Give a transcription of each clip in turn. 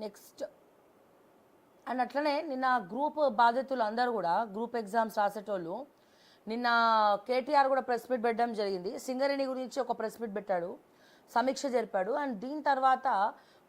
Next and అట్లనే నిన్న group బాధితులు అందరూ కూడా గ్రూప్ ఎగ్జామ్స్ రాసేటోళ్ళు నిన్న కేటీఆర్ కూడా ప్రెస్ మీట్ పెట్టడం జరిగింది. సింగరేణి గురించి ఒక ప్రెస్ మీట్ పెట్టాడు, సమీక్ష జరిపాడు. అండ్ దీని తర్వాత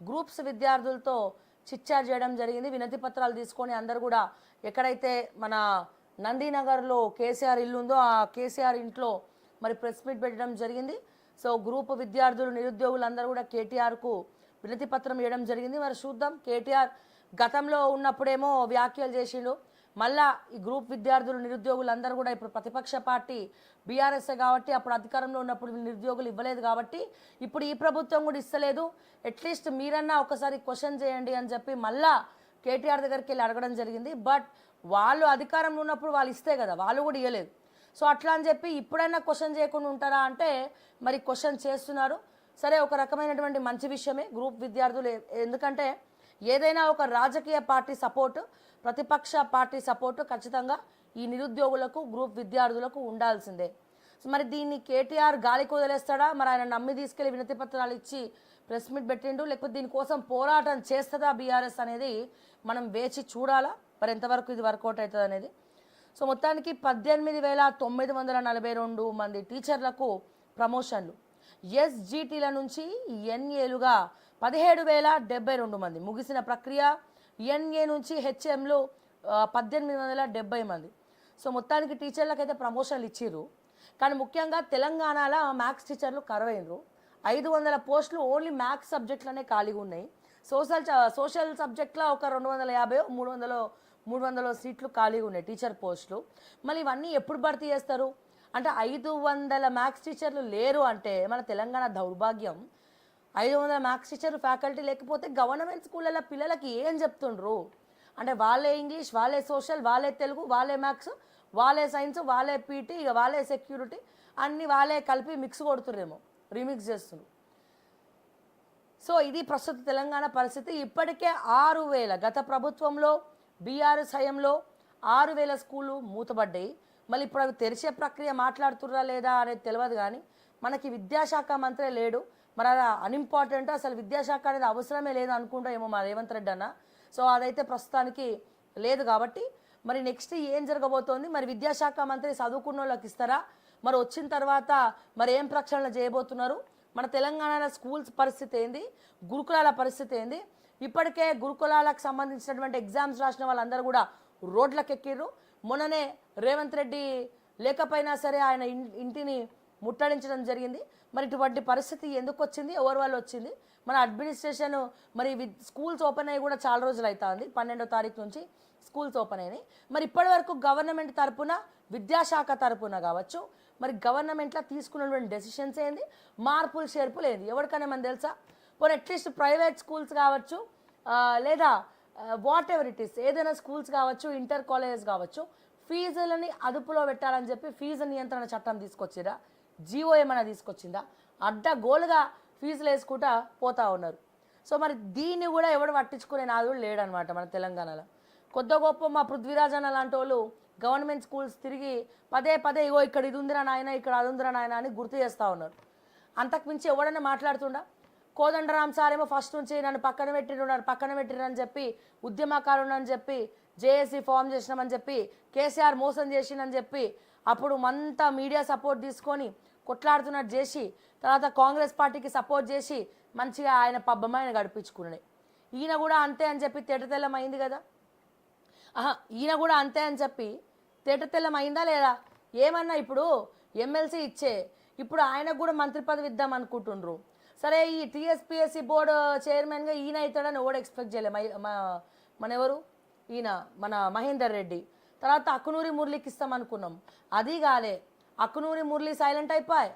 గ్రూప్స్ విద్యార్థులతో చిట్చాట్ చేయడం జరిగింది. వినతి పత్రాలు తీసుకొని అందరు కూడా ఎక్కడైతే మన నందీనగర్లో కేసీఆర్ ఇల్లు ఉందో ఆ కేసీఆర్ ఇంట్లో మరి ప్రెస్ మీట్ పెట్టడం జరిగింది. సో గ్రూప్ విద్యార్థులు నిరుద్యోగులు అందరూ కూడా కేటీఆర్కు వినతి పత్రం ఇవ్వడం జరిగింది. మరి చూద్దాం, కేటీఆర్ గతంలో ఉన్నప్పుడేమో వ్యాఖ్యలు చేసిండు, మళ్ళా ఈ గ్రూప్ విద్యార్థులు నిరుద్యోగులు అందరూ కూడా ఇప్పుడు ప్రతిపక్ష పార్టీ బీఆర్ఎస్ఏ కాబట్టి అప్పుడు అధికారంలో ఉన్నప్పుడు నిరుద్యోగులు ఇవ్వలేదు కాబట్టి ఇప్పుడు ఈ ప్రభుత్వం కూడా ఇస్తలేదు, అట్లీస్ట్ మీరన్నా ఒకసారి క్వశ్చన్ చేయండి అని చెప్పి మళ్ళా కేటీఆర్ దగ్గరికి వెళ్ళి అడగడం జరిగింది. బట్ వాళ్ళు అధికారంలో ఉన్నప్పుడు వాళ్ళు ఇస్తే కదా, వాళ్ళు కూడా ఇవ్వలేదు. సో అట్లా అని చెప్పి ఇప్పుడైనా క్వశ్చన్ చేయకుండా ఉంటారా అంటే మరి క్వశ్చన్ చేస్తున్నారు. సరే, ఒక రకమైనటువంటి మంచి విషయమే గ్రూప్ విద్యార్థులు, ఎందుకంటే ఏదైనా ఒక రాజకీయ పార్టీ సపోర్టు, ప్రతిపక్ష పార్టీ సపోర్టు ఖచ్చితంగా ఈ నిరుద్యోగులకు గ్రూప్ విద్యార్థులకు ఉండాల్సిందే. మరి దీన్ని కేటీఆర్ గాలికి వదిలేస్తాడా, మరి ఆయన నమ్మి తీసుకెళ్లి వినతి పత్రాలు ఇచ్చి ప్రెస్ మీట్ పెట్టిండు, లేకపోతే దీనికోసం పోరాటం చేస్తుందా బీఆర్ఎస్ అనేది మనం వేచి చూడాలా, మరి ఎంతవరకు ఇది వర్కౌట్ అవుతుంది అనేది. సో మొత్తానికి 18,942 మంది టీచర్లకు ప్రమోషన్లు, ఎస్జిటీల నుంచి ఎన్ఏలుగా 17,072 మంది, ముగిసిన ప్రక్రియ ఎన్ఏ నుంచి హెచ్ఎంలు 1870 మంది. సో మొత్తానికి టీచర్లకైతే ప్రమోషన్లు ఇచ్చిర్రు. కానీ ముఖ్యంగా తెలంగాణలో మ్యాథ్స్ టీచర్లు కరువైనరు. 500 పోస్టులు ఓన్లీ మ్యాథ్స్ సబ్జెక్టులోనే ఖాళీగా ఉన్నాయి. సోషల్ సబ్జెక్ట్లో ఒక 250 300 సీట్లు ఖాళీగా ఉన్నాయి టీచర్ పోస్టులు. మళ్ళీ ఇవన్నీ ఎప్పుడు భర్తీ చేస్తారు అంటే 500 మ్యాథ్స్ టీచర్లు లేరు అంటే మన తెలంగాణ దౌర్భాగ్యం. 500 మ్యాథ్స్ టీచర్ ఫ్యాకల్టీ లేకపోతే గవర్నమెంట్ స్కూళ్ళ పిల్లలకి ఏం చెప్తుండ్రు అంటే వాళ్ళే ఇంగ్లీష్, వాళ్ళే సోషల్, వాళ్ళే తెలుగు, వాళ్ళే మ్యాథ్స్, వాళ్ళే సైన్స్, వాళ్ళే పీటీ, ఇక వాళ్ళే సెక్యూరిటీ, అన్నీ వాళ్ళే కలిపి మిక్స్ కొడుతుర్రేమో, రీమిక్స్ చేస్తున్నారు. సో ఇది ప్రస్తుత తెలంగాణ పరిస్థితి. ఇప్పటికే 6,000 గత ప్రభుత్వంలో బీఆర్ఎస్ హయాంలో 6,000 స్కూళ్ళు మూతపడ్డాయి. మళ్ళీ ఇప్పుడు అవి తెరిచే ప్రక్రియ మాట్లాడుతుర్రా లేదా అనేది తెలియదు. కానీ మనకి విద్యాశాఖ మంత్రే లేడు. మరి అది అన్ఇంపార్టెంట్, అసలు విద్యాశాఖ అనేది అవసరమే లేదు అనుకుంటా ఏమో మా రేవంత్ రెడ్డి అన్న. సో అదైతే ప్రస్తుతానికి లేదు. కాబట్టి మరి నెక్స్ట్ ఏం జరగబోతోంది, మరి విద్యాశాఖ మంత్రి చదువుకున్న వాళ్ళకి ఇస్తారా, మరి వచ్చిన తర్వాత మరి ఏం ప్రక్షాళన చేయబోతున్నారు, మన తెలంగాణలో స్కూల్స్ పరిస్థితి ఏంది, గురుకులాల పరిస్థితి ఏంది. ఇప్పటికే గురుకులాలకు సంబంధించినటువంటి ఎగ్జామ్స్ రాసిన వాళ్ళందరూ కూడా రోడ్లకు ఎక్కిర్రు. మొన్ననే రేవంత్ రెడ్డి లేకపోయినా సరే ఆయన ఇంటిని ముట్టడించడం జరిగింది. మరి ఇటువంటి పరిస్థితి ఎందుకు వచ్చింది, ఎవరి వల్ల వచ్చింది, మన అడ్మినిస్ట్రేషన్ మరి స్కూల్స్ ఓపెన్ అయ్యి కూడా చాలా రోజులు అవుతుంది, 12వ తారీఖు నుంచి స్కూల్స్ ఓపెన్ అయినాయి. మరి ఇప్పటి వరకు గవర్నమెంట్ తరపున విద్యాశాఖ తరపున కావచ్చు మరి గవర్నమెంట్లో తీసుకున్నటువంటి డెసిషన్స్ ఏంది, మార్పులు చేర్పులు ఏంది ఎవరికైనా మనం తెలుసా. పోనీ అట్లీస్ట్ ప్రైవేట్ స్కూల్స్ కావచ్చు లేదా వాట్ ఎవర్ ఇట్ ఈస్, ఏదైనా స్కూల్స్ కావచ్చు, ఇంటర్ కాలేజెస్ కావచ్చు, ఫీజులని అదుపులో పెట్టాలని చెప్పి ఫీజు నియంత్రణ చట్టం తీసుకొచ్చిరా, జీవో ఏమైనా తీసుకొచ్చిందా, అడ్డగోలుగా ఫీజులు వేసుకుంటా పోతా ఉన్నారు. సో మరి దీన్ని కూడా ఎవడు పట్టించుకునే నాదుడు లేడనమాట మన తెలంగాణలో. కొద్ది గొప్ప మా పృథ్వీరాజ్ అన్న లాంటి వాళ్ళు గవర్నమెంట్ స్కూల్స్ తిరిగి పదే ఇగో ఇక్కడ ఇది ఉందిరా నాయన, ఇక్కడ అది ఉందిరా నాయన అని గుర్తు చేస్తూ ఉన్నారు. అంతకుమించి ఎవడన్నా మాట్లాడుతుండా. కోదండరామ్ సార్ ఏమో ఫస్ట్ నుంచి నన్ను పక్కన పెట్టిరు అని చెప్పి, ఉద్యమకారుడు అని చెప్పి, జేఏసీ ఫామ్ చేసినామని చెప్పి, కేసీఆర్ మోసం చేసిందని చెప్పి అప్పుడు అంతా మీడియా సపోర్ట్ తీసుకొని కొట్లాడుతున్నట్టు చేసి తర్వాత కాంగ్రెస్ పార్టీకి సపోర్ట్ చేసి మంచిగా ఆయన పబ్బమైన గడిపించుకున్నాడు. ఈయన కూడా అంతే అని చెప్పి తేటతెల్లం అయింది కదా. ఈయన కూడా అంతే అని చెప్పి తేటతెల్లం అయిందా లేదా ఏమన్నా. ఇప్పుడు ఎమ్మెల్సీ ఇచ్చే ఇప్పుడు ఆయనకు కూడా మంత్రి పదవి ఇద్దాం అనుకుంటుండ్రు. సరే, ఈ టీఎస్పీఎస్సీ బోర్డు చైర్మన్గా ఈయన అవుతాడని ఎవడు ఎక్స్పెక్ట్ చేయలే. మన ఎవరు ఈయన మన మహేందర్ రెడ్డి. తర్వాత అక్కునూరి మురళికి ఇస్తాం అనుకున్నాం, అది కాలే. అక్కునూరి మురళి సైలెంట్ అయిపోయి,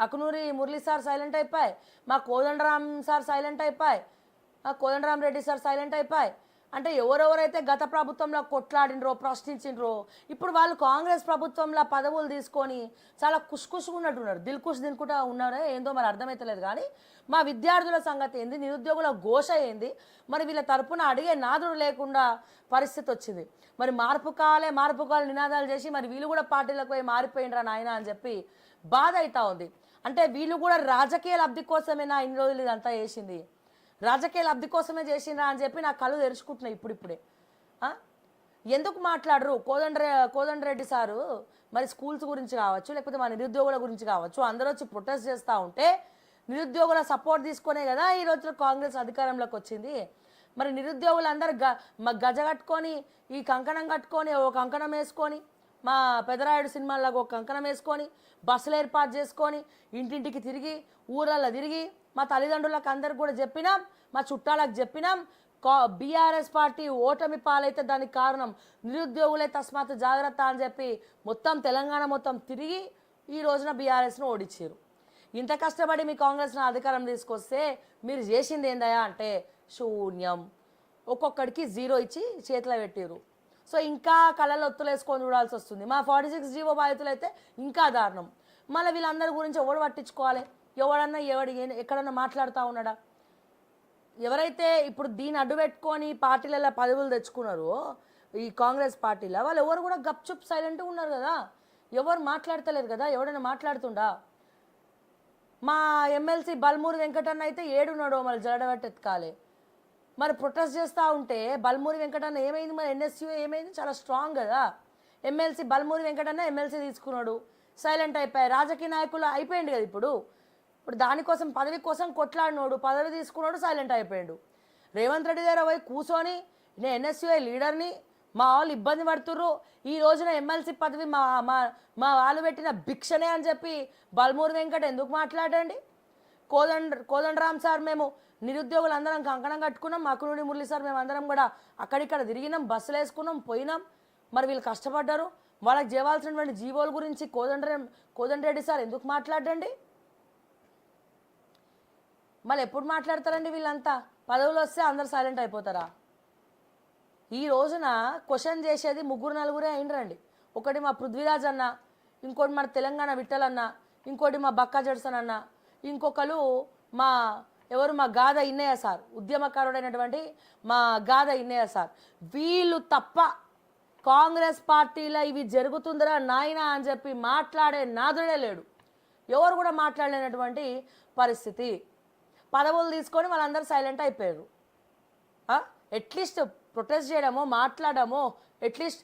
అక్కునూరి మురళి సార్ సైలెంట్ అయిపోయి, మా కోదండరామ్ సార్ సైలెంట్ అయిపోయి, కోదండరామ్ రెడ్డి సార్ సైలెంట్ అయిపోయి. అంటే ఎవరెవరైతే గత ప్రభుత్వంలో కొట్లాడినరో ప్రశ్నించినరో ఇప్పుడు వాళ్ళు కాంగ్రెస్ ప్రభుత్వంలో పదవులు తీసుకొని చాలా కుష్కుష్గా ఉన్నట్టున్నారు, దిల్కుష్ దినుకుంటా ఉన్నారో ఏందో మరి అర్థమవుతలేదు. కానీ మా విద్యార్థుల సంగతి ఏంది, నిరుద్యోగుల ఘోష ఏంది, మరి వీళ్ళ తరపున అడిగే నాదుడు లేకుండా పరిస్థితి వచ్చింది. మరి మార్పు కాలే నినాదాలు చేసి మరి వీళ్ళు కూడా పార్టీలకు పోయి మారిపోయినరా నాయన అని చెప్పి బాధ అవుతా ఉంది. అంటే వీళ్ళు కూడా రాజకీయ లబ్ధి కోసమేనా ఇన్ని రోజులు ఇదంతా చేసింది. రాజకీయ లబ్ధి కోసమే చేసిండ్రా అని చెప్పి నా కళ్ళు తెరుచుకుంటున్నాయి ఇప్పుడిప్పుడే. ఎందుకు మాట్లాడరు కోదండరెడ్డి సారు? మరి స్కూల్స్ గురించి కావచ్చు, లేకపోతే మా నిరుద్యోగుల గురించి కావచ్చు, అందరూ వచ్చి ప్రొటెస్ట్ చేస్తూ ఉంటే నిరుద్యోగుల సపోర్ట్ తీసుకునే కదా ఈ రోజు కాంగ్రెస్ అధికారంలోకి వచ్చింది. మరి నిరుద్యోగులందరూ గజ కట్టుకొని, ఈ కంకణం కట్టుకొని, ఒక కంకణం వేసుకొని, మా పెదరాయుడు సినిమాల్లో ఒక కంకణం వేసుకొని, బస్సులు ఏర్పాటు చేసుకొని, ఇంటింటికి తిరిగి, ఊరల్లో తిరిగి, మా తల్లిదండ్రులకు అందరికి కూడా చెప్పినాం, మా చుట్టాలకు చెప్పినాం. బీఆర్ఎస్ పార్టీ ఓటమి పాలైతే దానికి కారణం నిరుద్యోగులే, తస్మాత్ జాగ్రత్త అని చెప్పి మొత్తం తెలంగాణ మొత్తం తిరిగి ఈ రోజున బీఆర్ఎస్ను ఓడించారు. ఇంత కష్టపడి మీ కాంగ్రెస్ను అధికారం తీసుకొస్తే మీరు చేసింది ఏందయా అంటే శూన్యం. ఒక్కొక్కడికి 0 ఇచ్చి చేతిలో పెట్టారు. సో ఇంకా కళ్ళలో ఒత్తులు వేసుకొని చూడాల్సి వస్తుంది. మా 46 జీవో బాధితులు అయితే ఇంకా దారుణం. మళ్ళీ వీళ్ళందరి గురించి ఎవడు పట్టించుకోవాలి? ఎవడన్నా ఎక్కడన్నా మాట్లాడుతూ ఉన్నాడా? ఎవరైతే ఇప్పుడు దీన్ని అడ్డు పెట్టుకొని పార్టీలలో పదవులు తెచ్చుకున్నారో ఈ కాంగ్రెస్ పార్టీలో, వాళ్ళు ఎవరు కూడా గప్చుప్ సైలెంట్గా ఉన్నారు కదా, ఎవరు మాట్లాడతలేరు కదా. ఎవడైనా మాట్లాడుతుండా? మా ఎమ్మెల్సీ బల్మూరి వెంకటన్న అయితే ఏడున్నాడో మళ్ళీ జడబెట్టి ఎత్తుకాలి. మరి ప్రొటెస్ట్ చేస్తూ ఉంటే బల్మూరి వెంకటన్న ఏమైంది? మరి ఎన్ఎస్యూ ఏమైంది? చాలా స్ట్రాంగ్ కదా. ఎమ్మెల్సీ బల్మూరి వెంకటన్న ఎమ్మెల్సీ తీసుకున్నాడు, సైలెంట్ అయిపోయాయి. రాజకీయ నాయకులు అయిపోయింది కదా ఇప్పుడు దానికోసం పదవి కోసం కొట్లాడినోడు, పదవి తీసుకున్నాడు, సైలెంట్ అయిపోయాడు. రేవంత్ రెడ్డి దగ్గర పోయి కూర్చొని నేను ఎన్ఎస్యూఐ లీడర్ని, మా వాళ్ళు ఇబ్బంది పడుతుర్రు, ఈ రోజున ఎమ్మెల్సీ పదవి మా మా వాళ్ళు పెట్టిన భిక్షనే అని చెప్పి బల్మూరి వెంకట్ ఎందుకు మాట్లాడండి? కోదండరామ్ సార్ మేము నిరుద్యోగులు అందరం కంకణం కట్టుకున్నాం, అక్కునుడి మురళి సార్ మేము అందరం కూడా అక్కడిక్కడ తిరిగినాం, బస్సులు వేసుకున్నాం, పోయినాం. మరి వీళ్ళు కష్టపడ్డారు, వాళ్ళకి చేయాల్సినటువంటి జీవోల గురించి కోదండరెడ్డి సార్ ఎందుకు మాట్లాడండి? మళ్ళీ ఎప్పుడు మాట్లాడతారండి వీళ్ళంతా? పదవులు వస్తే అందరు సైలెంట్ అయిపోతారా? ఈ రోజున క్వశ్చన్ చేసేది 3-4 అయినరండి. ఒకటి మా పృథ్వీరాజ్ అన్న, ఇంకోటి మన తెలంగాణ విఠల్ అన్న, ఇంకోటి మా బక్కా జడ్సన్ అన్న, ఇంకొకరు మా గాద ఇన్నయ్య సార్, ఉద్యమకారుడైనటువంటి మా గాద ఇన్నయ్య సార్. వీళ్ళు తప్ప కాంగ్రెస్ పార్టీలో ఇవి జరుగుతుందిరా నాయనా అని చెప్పి మాట్లాడే నాదుడే లేడు. ఎవరు కూడా మాట్లాడలేనటువంటి పరిస్థితి. పదవులు తీసుకొని వాళ్ళందరూ సైలెంట్ అయిపోయారు. అట్లీస్ట్ ప్రొటెస్ట్ చేయడమో, మాట్లాడమో, అట్లీస్ట్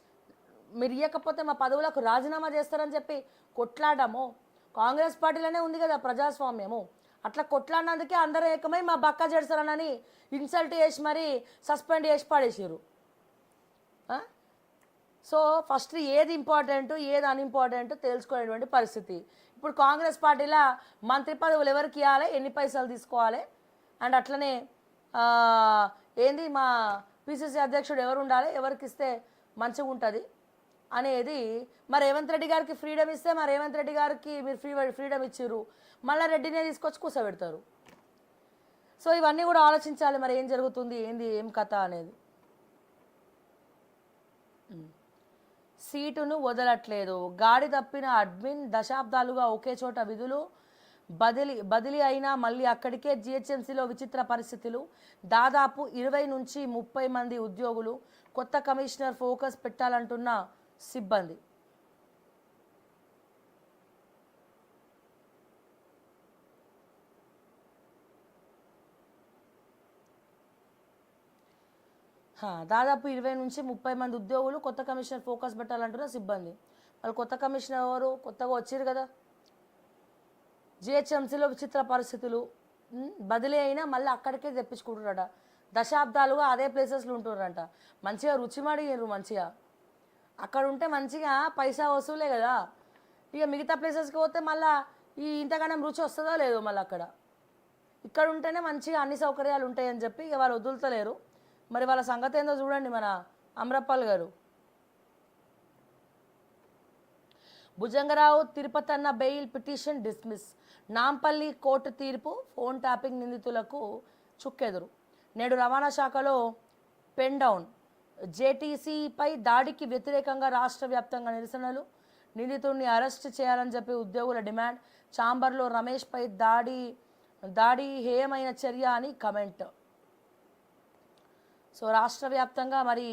మీరు ఇవ్వకపోతే మా పదవులకు రాజీనామా చేస్తారని చెప్పి కొట్లాడమో. కాంగ్రెస్ పార్టీలోనే ఉంది కదా ప్రజాస్వామ్యము. అట్లా కొట్లాడినందుకే అందరూ ఏకమై మా బక్కా జడ్సరనని ఇన్సల్ట్ చేసి మరీ సస్పెండ్ చేసి పడేసారు. సో ఫస్ట్ ఏది ఇంపార్టెంట్, ఏది అన్ఇంపార్టెంట్ తెలుసుకునేటువంటి పరిస్థితి. ఇప్పుడు కాంగ్రెస్ పార్టీలో మంత్రి పదవులు ఎవరికి ఇవ్వాలి, ఎన్ని పైసలు తీసుకోవాలి, అండ్ అట్లనే ఏంది మా పిసిసి అధ్యక్షుడు ఎవరు ఉండాలి, ఎవరికి ఇస్తే మంచిగా ఉంటుంది అనేది. మరి రేవంత్ రెడ్డి గారికి ఫ్రీడమ్ ఇస్తే మరి రేవంత్ రెడ్డి గారికి మీరు ఫ్రీడమ్ ఇచ్చిర్రు, మళ్ళీ రెడ్డినే తీసుకొచ్చి కూర్చోబెడతారు. సో ఇవన్నీ కూడా ఆలోచించాలి, మరి ఏం జరుగుతుంది, ఏం కథ అనేది. సీటును వదలట్లేదు, గాడి తప్పిన అడ్మిన్, దశాబ్దాలుగా ఒకే చోట విధులు, బదిలీ అయినా మళ్ళీ అక్కడికే. జిహెచ్ఎంసీలో విచిత్ర పరిస్థితులు, దాదాపు 20 నుంచి 30 మంది ఉద్యోగులు, కొత్త కమిషనర్ ఫోకస్ పెట్టాలంటున్న సిబ్బంది. దాదాపు 20 నుంచి 30 మంది ఉద్యోగులు, కొత్త కమిషనర్ ఫోకస్ పెట్టాలంటున్న సిబ్బంది. వాళ్ళు కొత్త కమిషనర్ ఎవరు? కొత్తగా వచ్చారు కదా. జిహెచ్ఎంసీలో విచిత్ర పరిస్థితులు, బదిలీ అయినా మళ్ళీ అక్కడికే తెప్పించుకుంటున్నారట. దశాబ్దాలుగా అదే ప్లేసెస్లో ఉంటున్నారంట. మంచిగా రుచి మాడిరు, మంచిగా అక్కడ ఉంటే మంచిగా పైసా వసూలే కదా. ఇక మిగతా ప్లేసెస్కి పోతే మళ్ళీ ఇంతగానం రుచి వస్తుందో లేదో. మళ్ళీ ఇక్కడ ఉంటేనే మంచిగా అన్ని సౌకర్యాలు ఉంటాయని చెప్పి ఇక వాళ్ళు వదులుతలేరు. మరి వాళ్ళ సంగతి ఏందో చూడండి మన అమరపాల్ గారు. Bhujanga Rao Tirupathanna bail petition dismiss, Nampally court తీర్పు, ఫోన్ ట్యాపింగ్ నిందితులకు చుక్కెదురు. నేడు రవాణా శాఖలో పెన్ డౌన్, జేటీసీపై దాడికి వ్యతిరేకంగా రాష్ట్ర వ్యాప్తంగా నిరసనలు, నిందితుడిని అరెస్ట్ చేయాలని చెప్పి ఉద్యోగుల డిమాండ్. ఛాంబర్లో రమేష్పై దాడి హేయమైన చర్య అని కమెంట్. సో రాష్ట్ర వ్యాప్తంగా మరి